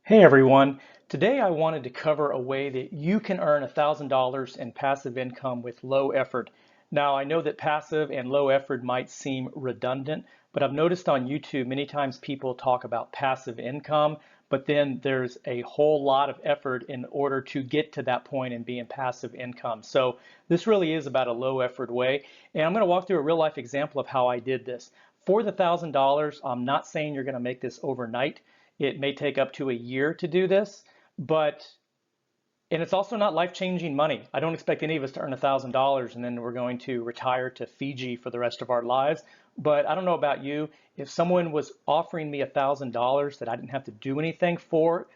Hey everyone, today I wanted to cover a way that you can earn $1,000 in passive income with low effort. Now I know that passive and low effort might seem redundant, but I've noticed on YouTube many times people talk about passive income, but then there's a whole lot of effort in order to get to that point and be in passive income. So this really is about a low effort way, and I'm going to walk through a real life example of how I did this. For the $1,000, I'm not saying you're going to make this overnight. It may take up to a year to do this, and it's also not life-changing money. I don't expect any of us to earn $1,000 and then we're going to retire to Fiji for the rest of our lives. But I don't know about you, if someone was offering me $1,000 that I didn't have to do anything for,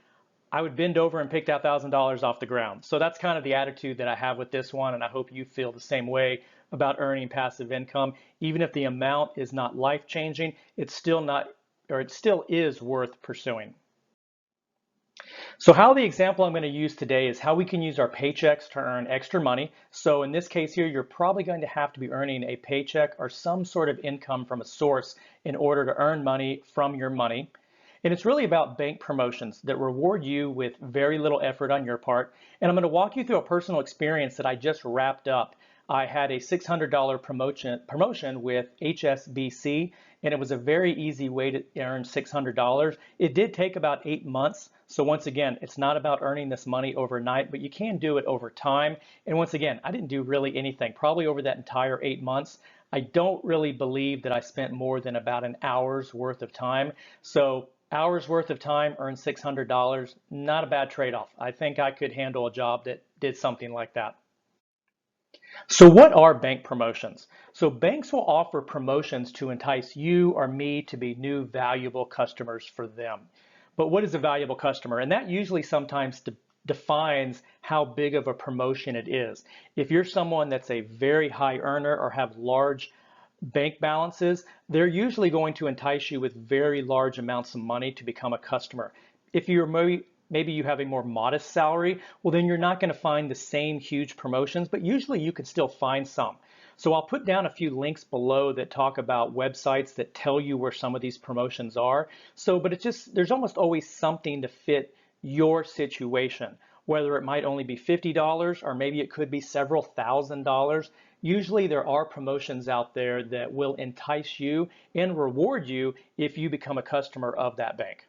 I would bend over and pick that $1,000 off the ground. So that's kind of the attitude that I have with this one, and I hope you feel the same way about earning passive income. Even if the amount is not life-changing, it's still not, or it still is worth pursuing. So how the example I'm going to use today is how we can use our paychecks to earn extra money. So in this case here, you're probably going to have to be earning a paycheck or some sort of income from a source in order to earn money from your money. And it's really about bank promotions that reward you with very little effort on your part. And I'm going to walk you through a personal experience that I just wrapped up. I had a $600 promotion with HSBC, and it was a very easy way to earn $600. It did take about 8 months. So once again, it's not about earning this money overnight, but you can do it over time. And once again, I didn't do really anything, probably over that entire 8 months. I don't really believe that I spent more than about an hour's worth of time. So hours worth of time, earn $600, not a bad trade-off. I think I could handle a job that did something like that. So what are bank promotions? So banks will offer promotions to entice you or me to be new valuable customers for them. But what is a valuable customer? And that usually sometimes defines how big of a promotion it is. If you're someone that's a very high earner or have large bank balances, they're usually going to entice you with very large amounts of money to become a customer. If you're maybe you have a more modest salary, well then you're not going to find the same huge promotions, but usually you can still find some. So I'll put down a few links below that talk about websites that tell you where some of these promotions are. But it's just, there's almost always something to fit your situation, whether it might only be $50 or maybe it could be several $1,000s. Usually there are promotions out there that will entice you and reward you if you become a customer of that bank.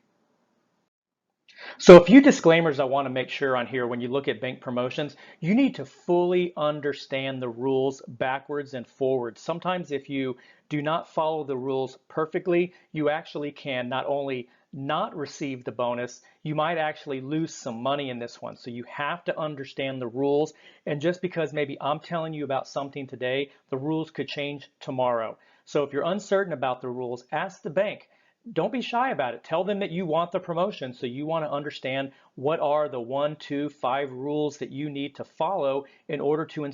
So a few disclaimers I want to make sure on here when you look at bank promotions, you need to fully understand the rules backwards and forwards. Sometimes if you do not follow the rules perfectly, you actually can not only not receive the bonus, you might actually lose some money in this one. So you have to understand the rules. And just because maybe I'm telling you about something today, the rules could change tomorrow. So if you're uncertain about the rules, ask the bank. Don't be shy about it. Tell them that you want the promotion, so you want to understand what are the 1, 2, 5 rules that you need to follow in order to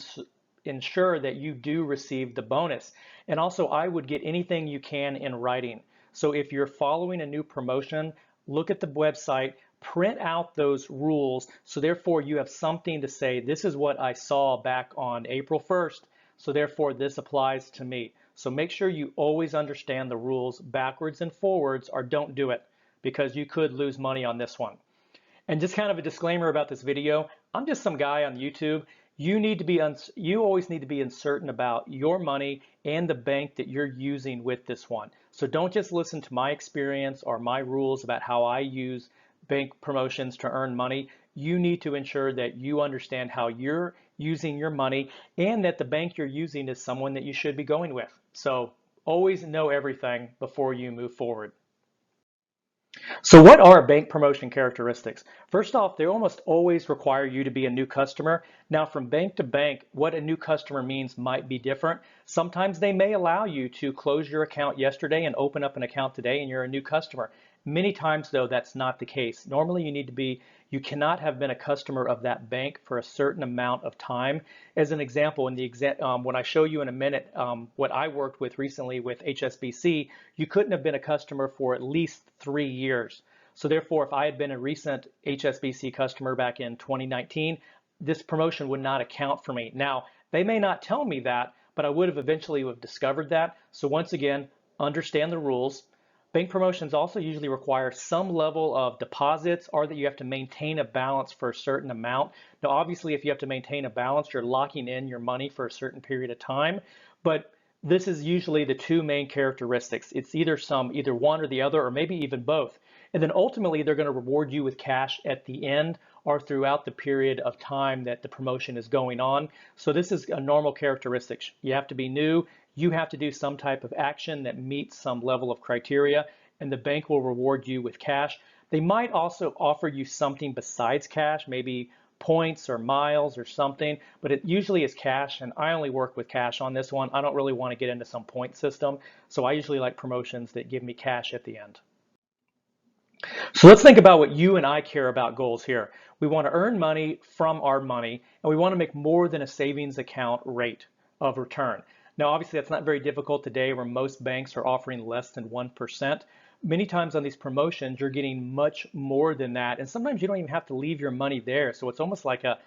ensure that you do receive the bonus. And also, I would get anything you can in writing. So if you're following a new promotion, look at the website, print out those rules, so therefore you have something to say, this is what I saw back on April 1st, so therefore this applies to me. So make sure you always understand the rules backwards and forwards, or don't do it, because you could lose money on this one. And just kind of a disclaimer about this video, I'm just some guy on YouTube. You always need to be uncertain about your money and the bank that you're using with this one. So don't just listen to my experience or my rules about how I use bank promotions to earn money. You need to ensure that you understand how you're using your money and that the bank you're using is someone that you should be going with. So always know everything before you move forward. So what are bank promotion characteristics? First off, they almost always require you to be a new customer. Now from bank to bank, what a new customer means might be different. Sometimes they may allow you to close your account yesterday and open up an account today and you're a new customer. Many times though, that's not the case. Normally you cannot have been a customer of that bank for a certain amount of time. As an example, when I show you in a minute what I worked with recently with HSBC, you couldn't have been a customer for at least 3 years. So therefore, if I had been a recent HSBC customer back in 2019, this promotion would not account for me. Now, they may not tell me that, but I would have eventually discovered that. So once again, understand the rules. Bank promotions also usually require some level of deposits or that you have to maintain a balance for a certain amount. Now, obviously, if you have to maintain a balance, you're locking in your money for a certain period of time, but this is usually the two main characteristics. It's either one or the other, or maybe even both. And then ultimately, they're going to reward you with cash at the end or throughout the period of time that the promotion is going on. So this is a normal characteristic. You have to be new, you have to do some type of action that meets some level of criteria, and the bank will reward you with cash. They might also offer you something besides cash, maybe points or miles or something, but it usually is cash, and I only work with cash on this one. I don't really want to get into some point system, so I usually like promotions that give me cash at the end. So let's think about what you and I care about goals here. We want to earn money from our money, and we want to make more than a savings account rate of return. Now, obviously, that's not very difficult today where most banks are offering less than 1%. Many times on these promotions, you're getting much more than that, and sometimes you don't even have to leave your money there. So it's almost like a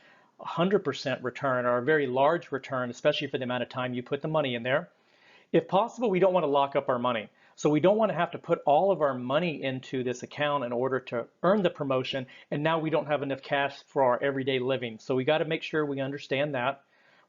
100% return or a very large return, especially for the amount of time you put the money in there. If possible, we don't want to lock up our money. So we don't want to have to put all of our money into this account in order to earn the promotion, and now we don't have enough cash for our everyday living. So we got to make sure we understand that.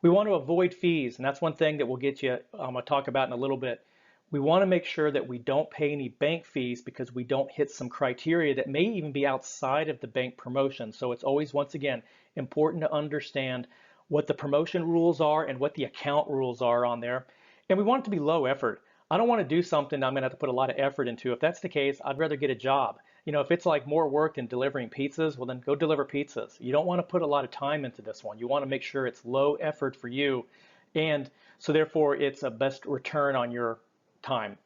We want to avoid fees, and that's one thing that we'll get you, I'm going to talk about in a little bit. We want to make sure that we don't pay any bank fees because we don't hit some criteria that may even be outside of the bank promotion. So it's always, once again, important to understand what the promotion rules are and what the account rules are on there. And we want it to be low effort. I don't want to do something I'm going to have to put a lot of effort into. If that's the case, I'd rather get a job. You know, if it's like more work than delivering pizzas, well, then go deliver pizzas. You don't want to put a lot of time into this one. You want to make sure it's low effort for you. And so therefore, it's a best return on your time.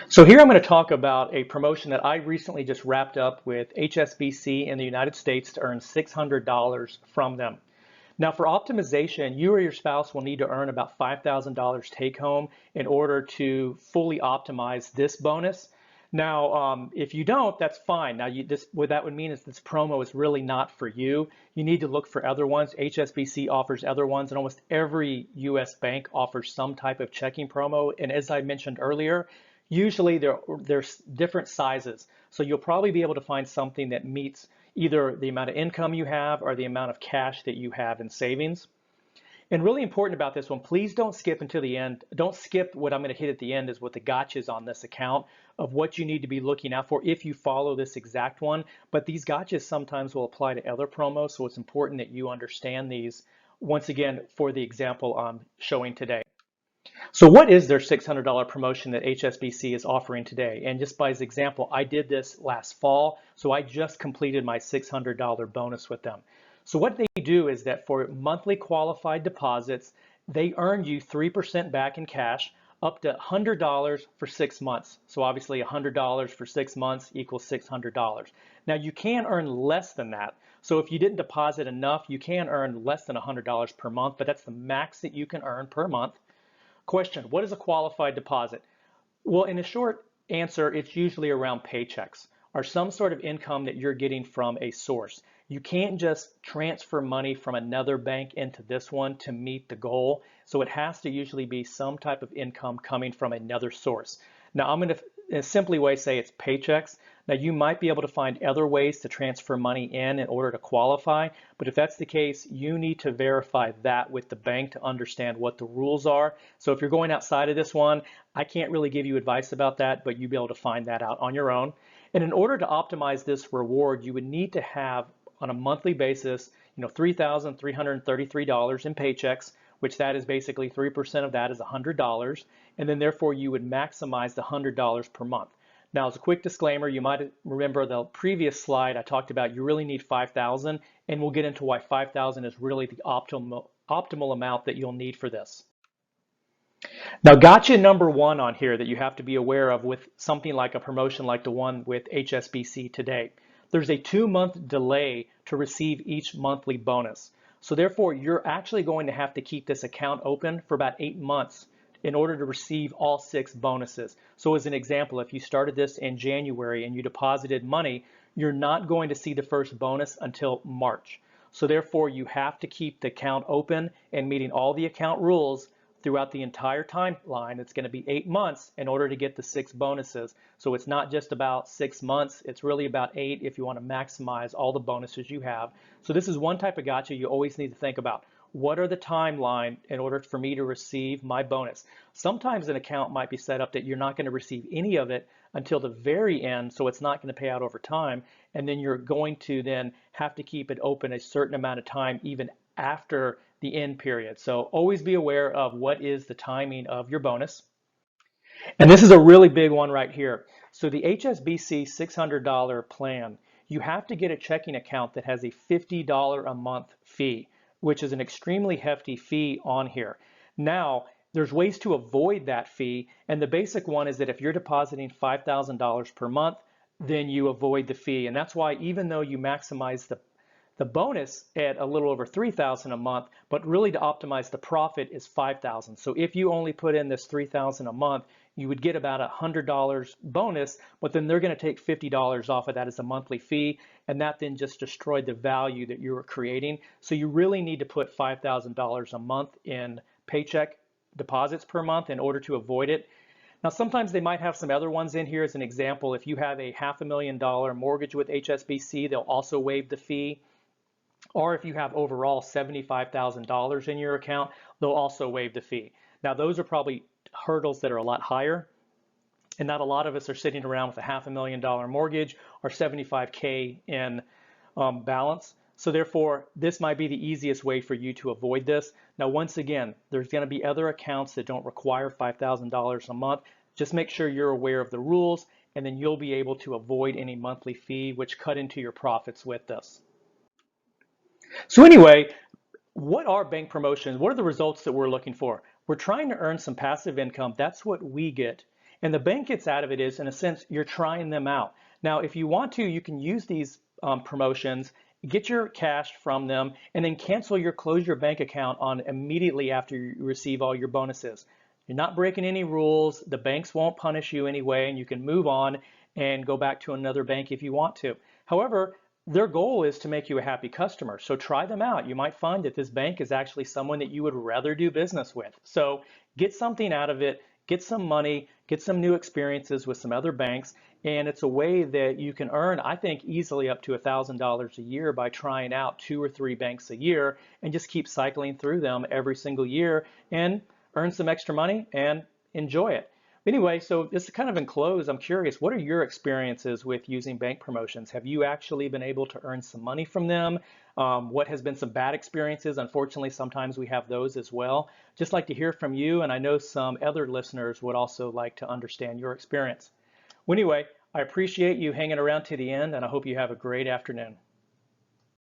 So here I'm going to talk about a promotion that I recently just wrapped up with HSBC in the United States to earn $600 from them. Now for optimization, you or your spouse will need to earn about $5,000 take home in order to fully optimize this bonus. Now, if you don't, that's fine. Now, what that would mean is this promo is really not for you. You need to look for other ones. HSBC offers other ones, and almost every U.S. bank offers some type of checking promo. And as I mentioned earlier, usually there's different sizes. So you'll probably be able to find something that meets either the amount of income you have or the amount of cash that you have in savings. And really important about this one, please don't skip until the end. Don't skip what I'm going to hit at the end is what the gotchas on this account of what you need to be looking out for if you follow this exact one. But these gotchas sometimes will apply to other promos, so it's important that you understand these once again for the example I'm showing today. So what is their $600 promotion that HSBC is offering today? And just by as example, I did this last fall, so I just completed my $600 bonus with them. So what they do is that for monthly qualified deposits, they earn you 3% back in cash up to $100 for 6 months. So obviously $100 for 6 months equals $600. Now you can earn less than that. So if you didn't deposit enough, you can earn less than $100 per month, but that's the max that you can earn per month. Question, what is a qualified deposit? Well, in a short answer, it's usually around paychecks or some sort of income that you're getting from a source. You can't just transfer money from another bank into this one to meet the goal. So it has to usually be some type of income coming from another source. Now I'm going to, in a simply way, say it's paychecks. Now you might be able to find other ways to transfer money in order to qualify, but if that's the case, you need to verify that with the bank to understand what the rules are. So if you're going outside of this one, I can't really give you advice about that, but you'll be able to find that out on your own. And in order to optimize this reward, you would need to have on a monthly basis, $3,333 in paychecks, which that is basically 3% of that is $100, and then therefore you would maximize the $100 per month. Now, as a quick disclaimer, you might remember the previous slide I talked about you really need 5,000, and we'll get into why 5,000 is really the optimal amount that you'll need for this. Now, gotcha number one on here that you have to be aware of with something like a promotion like the one with HSBC today. There's a 2-month delay to receive each monthly bonus. So therefore, you're actually going to have to keep this account open for about 8 months in order to receive all 6 bonuses. So as an example, if you started this in January and you deposited money, you're not going to see the first bonus until March. So therefore, you have to keep the account open and meeting all the account rules throughout the entire timeline. It's going to be 8 months in order to get the 6 bonuses. So it's not just about 6 months, it's really about 8 if you want to maximize all the bonuses you have. So this is one type of gotcha you always need to think about. What are the timeline in order for me to receive my bonus? Sometimes an account might be set up that you're not going to receive any of it until the very end, so it's not going to pay out over time, and then you're going to then have to keep it open a certain amount of time even after the end period. So always be aware of what is the timing of your bonus. And this is a really big one right here. So the HSBC $600 plan, you have to get a checking account that has a $50 a month fee, which is an extremely hefty fee on here. Now, there's ways to avoid that fee, and the basic one is that if you're depositing $5,000 per month, then you avoid the fee. And that's why even though you maximize the bonus at a little over $3,000 a month, but really to optimize the profit is $5,000. So if you only put in this $3,000 a month, you would get about $100 bonus, but then they're going to take $50 off of that as a monthly fee, and that then just destroyed the value that you were creating. So you really need to put $5,000 a month in paycheck deposits per month in order to avoid it. Now, sometimes they might have some other ones in here. As an example, if you have a $500,000 mortgage with HSBC, they'll also waive the fee. Or if you have overall $75,000 in your account, they'll also waive the fee. Now, those are probably hurdles that are a lot higher, and not a lot of us are sitting around with a $500,000 mortgage or 75K in balance. So therefore, this might be the easiest way for you to avoid this. Now, once again, there's going to be other accounts that don't require $5,000 a month. Just make sure you're aware of the rules, and then you'll be able to avoid any monthly fee, which cut into your profits with this. So anyway, what are bank promotions? What are the results that we're looking for? We're trying to earn some passive income. That's what we get. And the bank gets out of it is, in a sense, you're trying them out. Now, if you want to, you can use these promotions, get your cash from them, and then close your bank account on immediately after you receive all your bonuses. You're not breaking any rules. The banks won't punish you anyway, and you can move on and go back to another bank if you want to. However, their goal is to make you a happy customer. So try them out. You might find that this bank is actually someone that you would rather do business with. So get something out of it, get some money, get some new experiences with some other banks, and it's a way that you can earn, I think, easily up to $1,000 a year by trying out 2 or 3 banks a year and just keep cycling through them every single year and earn some extra money and enjoy it. Anyway, so this is kind of in close. I'm curious, what are your experiences with using bank promotions? Have you actually been able to earn some money from them? What has been some bad experiences? Unfortunately, sometimes we have those as well. Just like to hear from you, and I know some other listeners would also like to understand your experience. Well, anyway, I appreciate you hanging around to the end, and I hope you have a great afternoon.